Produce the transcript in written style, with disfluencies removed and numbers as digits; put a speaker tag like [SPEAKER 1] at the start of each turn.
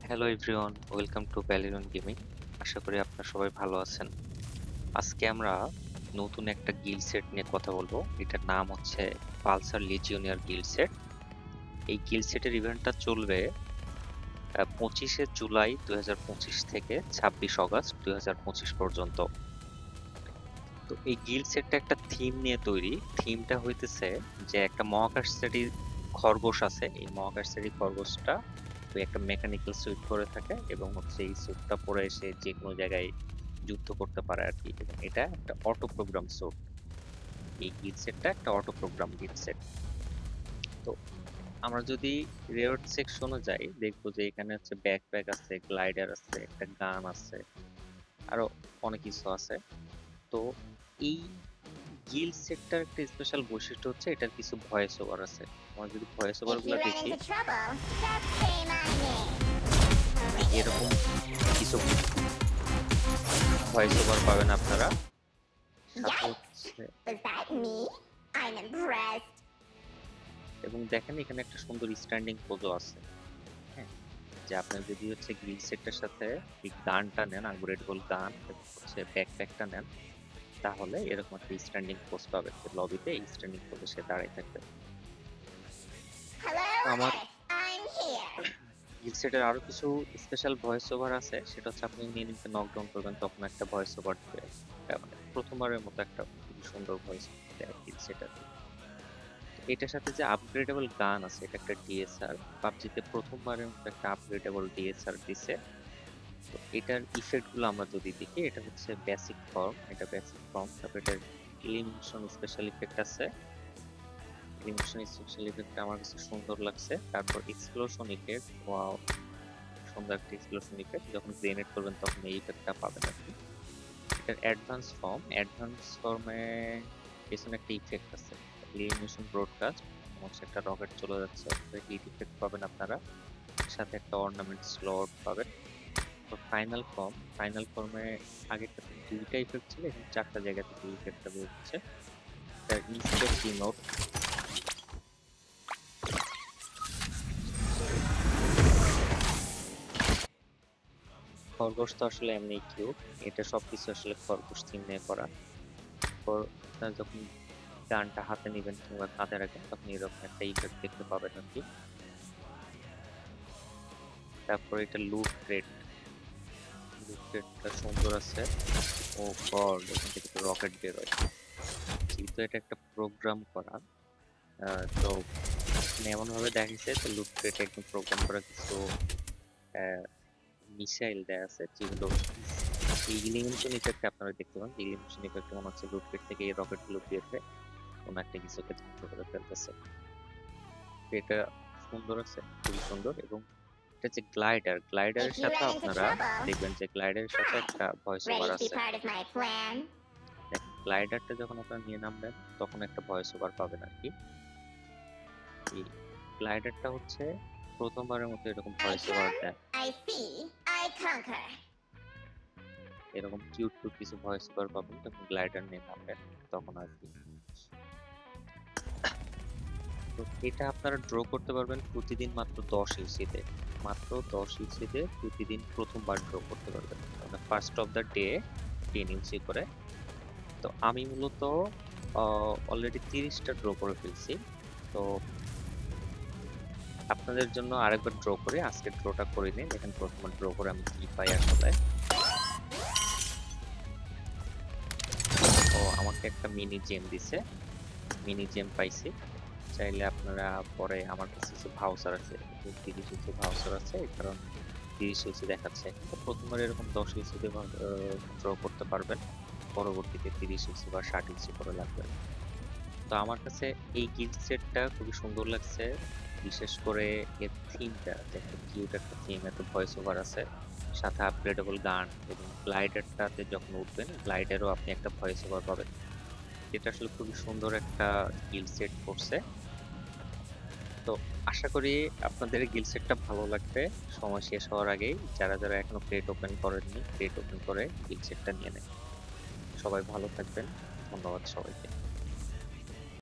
[SPEAKER 1] Hello everyone, welcome to প্যালিরন gaming. আশা করি আপনারা সবাই ভালো আছেন। আজকে আমরা নতুন একটা গিল্ড সেট নিয়ে কথা বলবো। এটার নাম হচ্ছে পালসার লিজিওনিয়ার গিল্ড সেট। এই গিল্ড সেটের ইভেন্টটা চলবে 25শে জুলাই 2025 থেকে 26 আগস্ট 2025 পর্যন্ত। তো এই গিল্ড সেটটা একটা থিম নিয়ে তৈরি। থিমটা হইতেছে যে একটা মহাকাশচারী খরগোশ আছে। এই মহাকাশচারী খরগোশটা ওই একটা মেকানিক্যাল স্যুট পরে থাকে এবং হচ্ছে এই স্যুটটা পরে এসে যে কোনো জায়গায় যুদ্ধ করতে পারে আর কি। এবং এটা একটা অটো প্রোগ্রাম স্যুট। এই গিল্ড সেটটা একটা অটো প্রোগ্রাম গিল্ড সেট। তো আমরা যদি রেওয়ার্ড সেকশনে যাই, দেখবো যে এখানে হচ্ছে ব্যাকপ্যাক আছে, গ্লাইডার আছে, একটা গান আছে, আরো অনেক কিছু আছে। তো এই গিল্ড সেটটার একটা স্পেশাল বৈশিষ্ট্য হচ্ছে এটার কিছু ভয়েস ওভার আছে। আমরা যদি ভয়েস ওভার
[SPEAKER 2] If
[SPEAKER 1] গুলা
[SPEAKER 2] you run
[SPEAKER 1] দেখি,
[SPEAKER 2] into trouble, just say my name.
[SPEAKER 1] এরকম কিছু ভয়েস ওভার পাবেন আপনারা। সাথে
[SPEAKER 2] Yikes!
[SPEAKER 1] হচ্ছে
[SPEAKER 2] Was that me? I'm impressed.
[SPEAKER 1] এবং দেখেন এখানে একটা সুন্দর স্ট্যান্ডিং পোজও আছে। হ্যাঁ, যে আপনার যদি হচ্ছে গ্রিল সেটটার সাথে এই গানটা নেন, আপগ্রেডেবল গান এবং হচ্ছে ব্যাকপ্যাকটা নেন, তাহলে এরকম একটা স্ট্যান্ডিং পোজ পাবেন। লবিতে এই স্ট্যান্ডিং পোজে সে দাঁড়িয়ে থাকবে।
[SPEAKER 2] Hello
[SPEAKER 1] আমার
[SPEAKER 2] there. I'm here.
[SPEAKER 1] গিল সেটের আরো কিছু স্পেশাল ভয়েস ওভার আছে। সেটা হচ্ছে আপনি এনিমিকে নকডাউন করবেন তখন একটা ভয়েস ওভার দিবে। মানে প্রথমবারের মতো একটা খুবই সুন্দর ভয়েস দেয় গিল সেটার। এটার সাথে যে আপগ্রেডেবল গান আছে, এটা একটা ডিএসআর। পাবজিতে প্রথমবারের মতো একটা আপগ্রেডেবল ডিএসআর দিছে। তো এটার ইফেক্ট গুলো আমরা যদি দেখি, এটা হচ্ছে বেসিক ফর্ম। এটা বেসিক ফর্ম, তারপর এটার ইলিমিনেশন স্পেশাল ইফেক্ট আছে। ইলিমিনেশন স্পেশাল ইফেক্ট আমার কাছে সুন্দর লাগছে। তারপর এক্সপ্লোশন ইফেক্ট, ওয়াও, সুন্দর একটা এক্সপ্লোশন ইফেক্ট। যখন গ্রেনেড করবেন তখন এই ইফেক্টটা পাবেন আর কি। এটার অ্যাডভান্স ফর্মে পেছনে একটা ইফেক্ট আছে, ইলিমিনেশন ব্রডকাস্ট। হচ্ছে একটা রকেট চলে যাচ্ছে, হিট ইফেক্ট পাবেন আপনারা। সাথে একটা অর্নামেন্ট স্লট পাবেন। তো ফাইনাল ফর্মে আগেরটা দুইটা ইফেক্ট ছিল, এখন চারটা জায়গা থেকে ইফেক্টটা বের হচ্ছে। তার ইনস্পেক্ট ইমোট, খরগোশ তো আসলে এমনি কিউট। এটা সবকিছু আসলে খরগোশ থিম নিয়ে করা। তারপর আপনারা যখন গানটা হাতে নেবেন কিংবা কাঁধে রাখবেন তখন এরকম একটা ইফেক্ট দেখতে পাবেন আর কি। তারপর এটা লুট ক্রেটটা সুন্দর আছে। ও গড, এখান থেকে তো রকেট বের হয়। যেহেতু এটা একটা প্রোগ্রাম করা, তো মানে এমন ভাবে দেখাইছে যে লুট ক্রেটে একদম প্রোগ্রাম করা কিছু মিসাইল দেয়া আছে, যেগুলো এই ইলিমিনেশন ইফেক্ট আপনারা দেখতে পান। ইলিমিনেশন ইফেক্ট মনে হচ্ছে লুট ক্রেট থেকে এই রকেট গুলো বের হয়ে কোনো একটা কিছুকে ধ্বংস করে ফেলতেছে। তো এটা সুন্দর আছে, খুবই সুন্দর। এবং এটা যে গ্লাইডারের
[SPEAKER 2] If you
[SPEAKER 1] সাথে
[SPEAKER 2] run into
[SPEAKER 1] আপনারা
[SPEAKER 2] trouble,
[SPEAKER 1] দেখবেন যে গ্লাইডারের সাথে
[SPEAKER 2] hi.
[SPEAKER 1] একটা voice over
[SPEAKER 2] Ready to be
[SPEAKER 1] আছে।
[SPEAKER 2] part of my plan?
[SPEAKER 1] দেখেন গ্লাইডারটা যখন আপনারা নিয়ে নামবেন তখন একটা ভয়েস ওভার পাবেন আর কি। এই গ্লাইডারটা হচ্ছে প্রথমবারের মতো এরকম
[SPEAKER 2] I
[SPEAKER 1] ভয়েস ওভার
[SPEAKER 2] come,
[SPEAKER 1] দেয়।
[SPEAKER 2] I see, I conquer.
[SPEAKER 1] এরকম কিউট কিউট কিছু ভয়েস ওভার পাবেন যখন গ্লাইডার নিয়ে নামবেন তখন আর কি। তো এটা আপনারা ড্র করতে পারবেন প্রতিদিন মাত্র 10 ইউসিতে। মাত্র 10 ইউসিতে প্রতিদিন প্রথমবার ড্র করতে পারবেন, মানে ফার্স্ট অফ দ্য ডে 10 ইউসি করে। তো আমি মূলত অলরেডি 30টা ড্র করে ফেলছি। তো আপনাদের জন্য আরেকবার ড্র করে আজকে ড্রটা করে নিন। দেখেন প্রথমবার ড্র করে আমি কি পাই আসলে। ও আমাকে একটা মিনি জেম দিছে, মিনি জেম পাইছি। চাইলে আপনারা পরে, আমার কাছে কিছু ভাউচার আছে, 30 ইউসি ভাউচার আছে, এই কারণ 30 ইউসি দেখাচ্ছে। তো প্রথমবার এরকম 10 ইউসিতে ড্র করতে পারবেন, পরবর্তীতে 30 ইউসি বা 60 ইউসি করে লাগবে। তো আমার কাছে এই গিফট সেটটা খুবই সুন্দর লাগছে, বিশেষ করে এর থিমটা, যে একটা কিউট একটা থিম, এত ভয়েস ওভার আছে, সাথে আপগ্রেডেবল গান এবং গ্লাইডারটাতে যখন উঠবেন গ্লাইডারও আপনি একটা ভয়েস ওভার পাবেন। এটা আসলে খুবই সুন্দর একটা গিল সেট করছে। তো আশা করি আপনাদের গিল সেটটা ভালো লাগবে। সময় শেষ হওয়ার আগেই যারা যারা এখনো ক্রেট ওপেন করেননি, ক্রেট ওপেন করে গিল সেটটা নিয়ে নেন। সবাই ভালো থাকবেন, ধন্যবাদ সবাইকে।